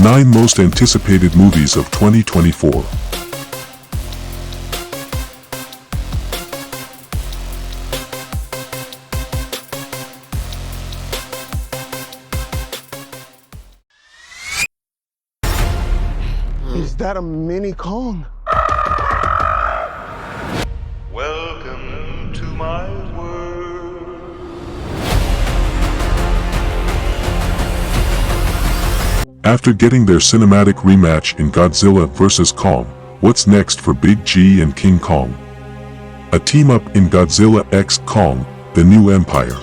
9 most anticipated movies of 2024. Is that a mini Kong? Welcome to my world. After getting their cinematic rematch in Godzilla vs. Kong, what's next for Big G and King Kong? A team-up in Godzilla x Kong, The New Empire.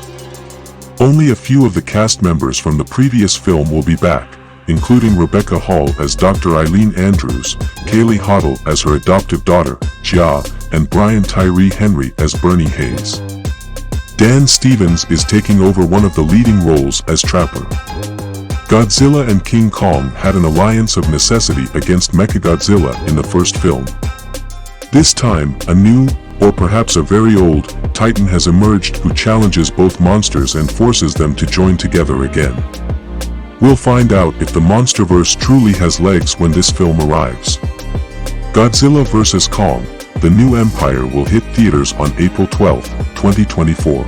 Only a few of the cast members from the previous film will be back, including Rebecca Hall as Dr. Eileen Andrews, Kaylee Hoddle as her adoptive daughter, Jia, and Brian Tyree Henry as Bernie Hayes. Dan Stevens is taking over one of the leading roles as Trapper. Godzilla and King Kong had an alliance of necessity against Mechagodzilla in the first film. This time, a new, or perhaps a very old, Titan has emerged who challenges both monsters and forces them to join together again. We'll find out if the Monsterverse truly has legs when this film arrives. Godzilla vs. Kong, The New Empire will hit theaters on April 12, 2024.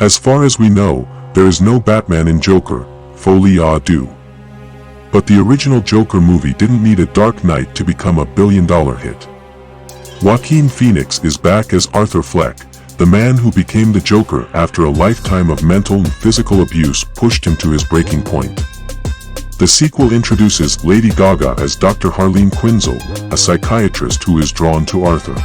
As far as we know, there is no Batman in Joker, Folie Deux. But the original Joker movie didn't need a Dark Knight to become a billion-dollar hit. Joaquin Phoenix is back as Arthur Fleck, the man who became the Joker after a lifetime of mental and physical abuse pushed him to his breaking point. The sequel introduces Lady Gaga as Dr. Harleen Quinzel, a psychiatrist who is drawn to Arthur.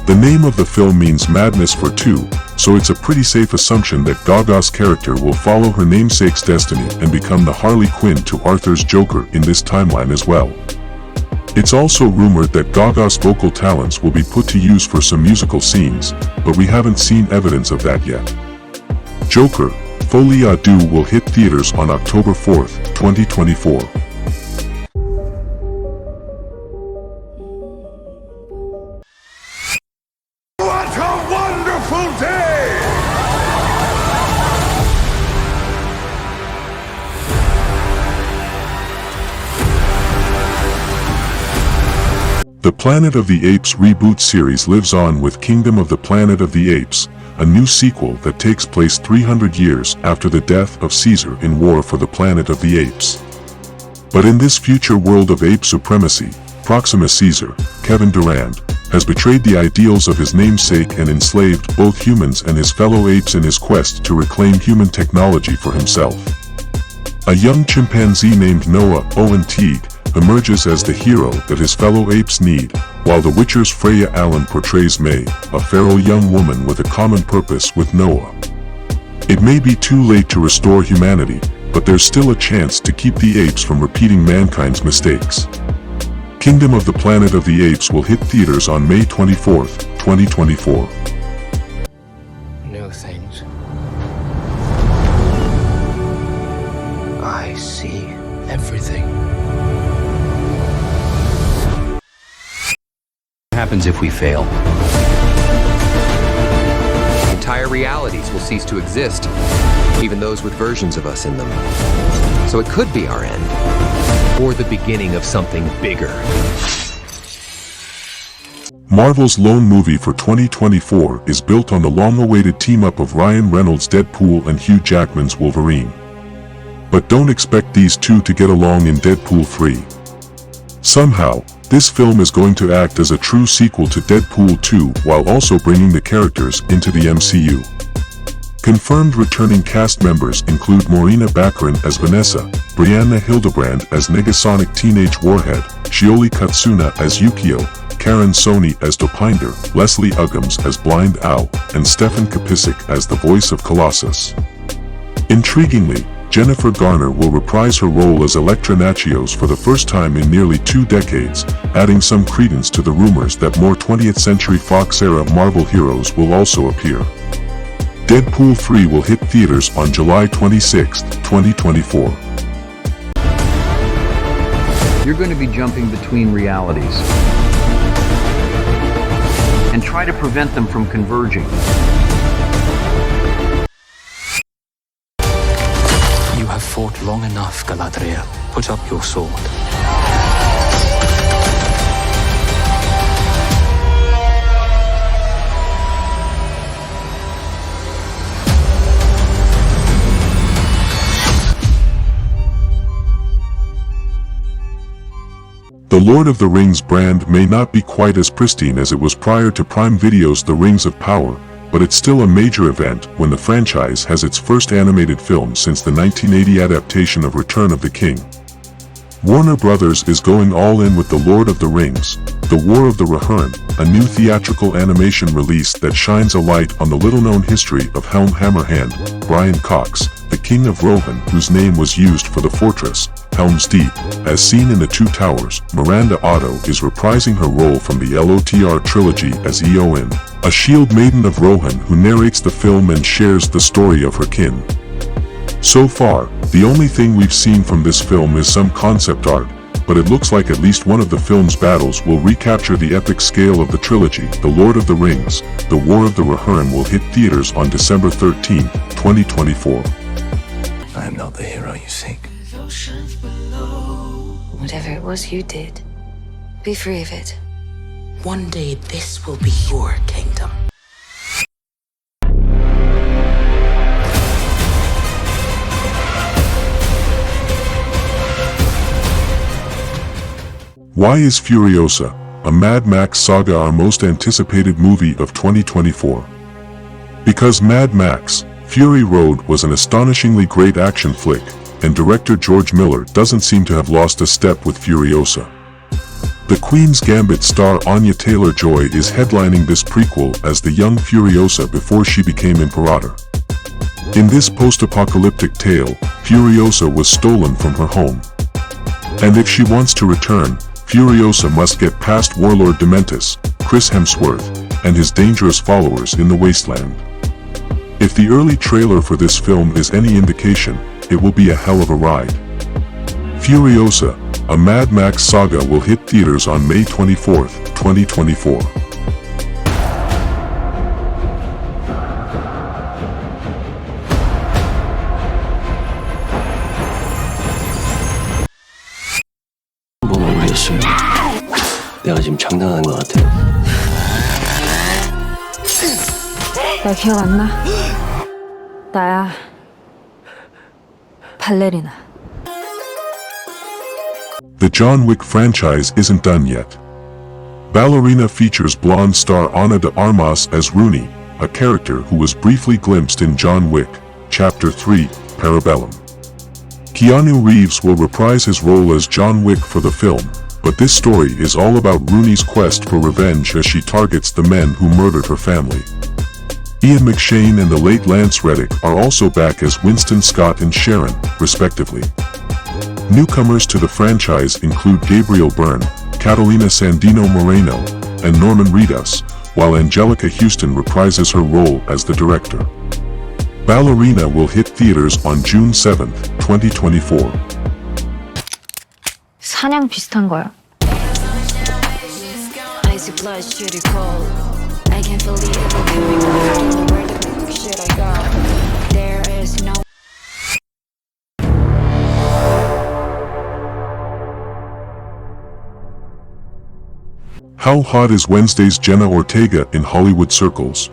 The name of the film means madness for two, so it's a pretty safe assumption that Gaga's character will follow her namesake's destiny and become the Harley Quinn to Arthur's Joker in this timeline as well. It's also rumored that Gaga's vocal talents will be put to use for some musical scenes, but we haven't seen evidence of that yet. Joker, Folie Deux will hit theaters on October 4, 2024. The Planet of the Apes reboot series lives on with Kingdom of the Planet of the Apes, a new sequel that takes place 300 years after the death of Caesar in War for the Planet of the Apes. But in this future world of ape supremacy, Proxima Caesar, Kevin Durand, has betrayed the ideals of his namesake and enslaved both humans and his fellow apes in his quest to reclaim human technology for himself. A young chimpanzee named Noah Owen Teague emerges as the hero that his fellow apes need, while The Witcher's Freya Allen portrays May, a feral young woman with a common purpose with Noah. It may be too late to restore humanity, but there's still a chance to keep the apes from repeating mankind's mistakes. Kingdom of the Planet of the Apes will hit theaters on May 24, 2024. New things. I see everything. What happens if we fail? Entire realities will cease to exist, even those with versions of us in them. So it could be our end, or the beginning of something bigger. Marvel's lone movie for 2024 is built on the long-awaited team-up of Ryan Reynolds' Deadpool and Hugh Jackman's Wolverine. But don't expect these two to get along in Deadpool 3. Somehow, this film is going to act as a true sequel to Deadpool 2 while also bringing the characters into the MCU. Confirmed returning cast members include Morena Baccarin as Vanessa, Brianna Hildebrand as Negasonic Teenage Warhead, Shioli Katsuna as Yukio, Karen Sony as Dopinder, Leslie Uggams as Blind Owl, and Stefan Kapicic as the voice of Colossus. Intriguingly, Jennifer Garner will reprise her role as Elektra Natchios for the first time in nearly 2 decades, adding some credence to the rumors that more 20th Century Fox-era Marvel heroes will also appear. Deadpool 3 will hit theaters on July 26, 2024. You're going to be jumping between realities and try to prevent them from converging. You have fought long enough, Galadriel. Put up your sword. The Lord of the Rings brand may not be quite as pristine as it was prior to Prime Video's The Rings of Power, but it's still a major event when the franchise has its first animated film since the 1980 adaptation of Return of the King. Warner Brothers is going all in with The Lord of the Rings, The War of the Rohirrim, a new theatrical animation release that shines a light on the little-known history of Helm Hammerhand, Brian Cox, the King of Rohan, whose name was used for the fortress, Helm's Deep. As seen in The Two Towers, Miranda Otto is reprising her role from the LOTR trilogy as Eowyn, a shield maiden of Rohan who narrates the film and shares the story of her kin. So far, the only thing we've seen from this film is some concept art, but it looks like at least one of the film's battles will recapture the epic scale of the trilogy. The Lord of the Rings, The War of the Rohirrim will hit theaters on December 13, 2024. I am not the hero you seek. Whatever it was you did, be free of it. One day this will be your kingdom. Why is Furiosa, a Mad Max Saga our most anticipated movie of 2024? Because Mad Max, Fury Road was an astonishingly great action flick, and director George Miller doesn't seem to have lost a step with Furiosa. The Queen's Gambit star Anya Taylor-Joy is headlining this prequel as the young Furiosa before she became Imperator. In this post-apocalyptic tale, Furiosa was stolen from her home. And if she wants to return, Furiosa must get past Warlord Dementus, Chris Hemsworth, and his dangerous followers in the wasteland. If the early trailer for this film is any indication, it will be a hell of a ride. Furiosa, a Mad Max Saga will hit theaters on May 24, 2024. 내가 지금 장난하는 것 같아. 나 기억 안 나? 나야. 발레리나. The John Wick franchise isn't done yet. Ballerina features blonde star Ana de Armas as Rooney, a character who was briefly glimpsed in John Wick, Chapter 3, Parabellum. Keanu Reeves will reprise his role as John Wick for the film, but this story is all about Rooney's quest for revenge as she targets the men who murdered her family. Ian McShane and the late Lance Reddick are also back as Winston Scott and Sharon, respectively. Newcomers to the franchise include Gabriel Byrne, Catalina Sandino Moreno, and Norman Reedus, while Angelica Houston reprises her role as the director. Ballerina will hit theaters on June 7, 2024. 사냥 비슷한 거야. Icy blood, shitty cold. I can't believe it will be me. Where the fuck should I go? There is no. How hot is Wednesday's Jenna Ortega in Hollywood circles?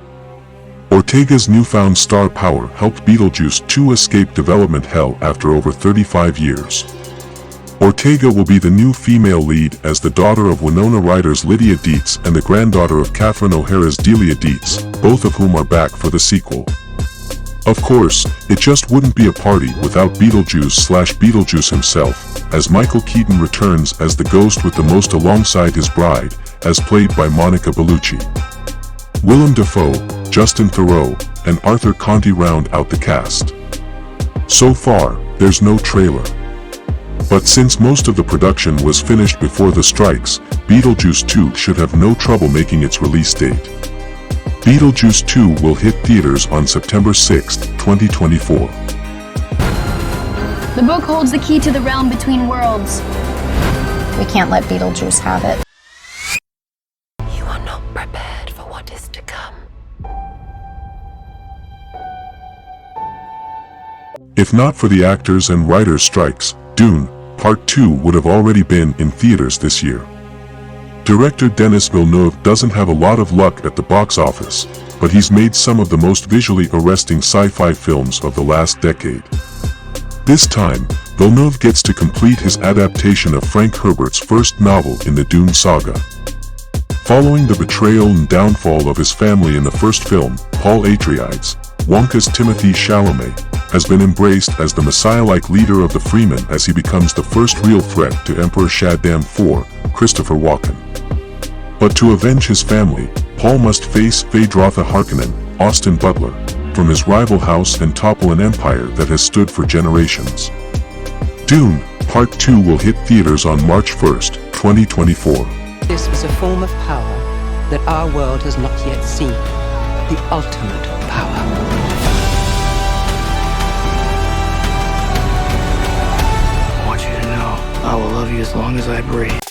Ortega's newfound star power helped Beetlejuice 2 escape development hell after over 35 years. Ortega will be the new female lead as the daughter of Winona Ryder's Lydia Dietz and the granddaughter of Catherine O'Hara's Delia Dietz, both of whom are back for the sequel. Of course, it just wouldn't be a party without Beetlejuice/Beetlejuice himself, as Michael Keaton returns as the ghost with the most alongside his bride, as played by Monica Bellucci. Willem Dafoe, Justin Theroux, and Arthur Conti round out the cast. So far, there's no trailer. But since most of the production was finished before the strikes, Beetlejuice 2 should have no trouble making its release date. Beetlejuice 2 will hit theaters on September 6, 2024. The book holds the key to the realm between worlds. We can't let Beetlejuice have it. You are not prepared for what is to come. If not for the actors and writers' strikes, Dune, Part 2 would have already been in theaters this year. Director Denis Villeneuve doesn't have a lot of luck at the box office, but he's made some of the most visually arresting sci-fi films of the last decade. This time, Villeneuve gets to complete his adaptation of Frank Herbert's first novel in the Dune saga. Following the betrayal and downfall of his family in the first film, Paul Atreides, Wonka's Timothée Chalamet, has been embraced as the messiah-like leader of the Freemen as he becomes the first real threat to Emperor Shaddam IV, Christopher Walken. But to avenge his family, Paul must face Feyd-Rautha Harkonnen, Austin Butler, from his rival house and topple an empire that has stood for generations. Dune, Part 2 will hit theaters on March 1, 2024. This is a form of power that our world has not yet seen. The ultimate power. I want you to know I will love you as long as I breathe.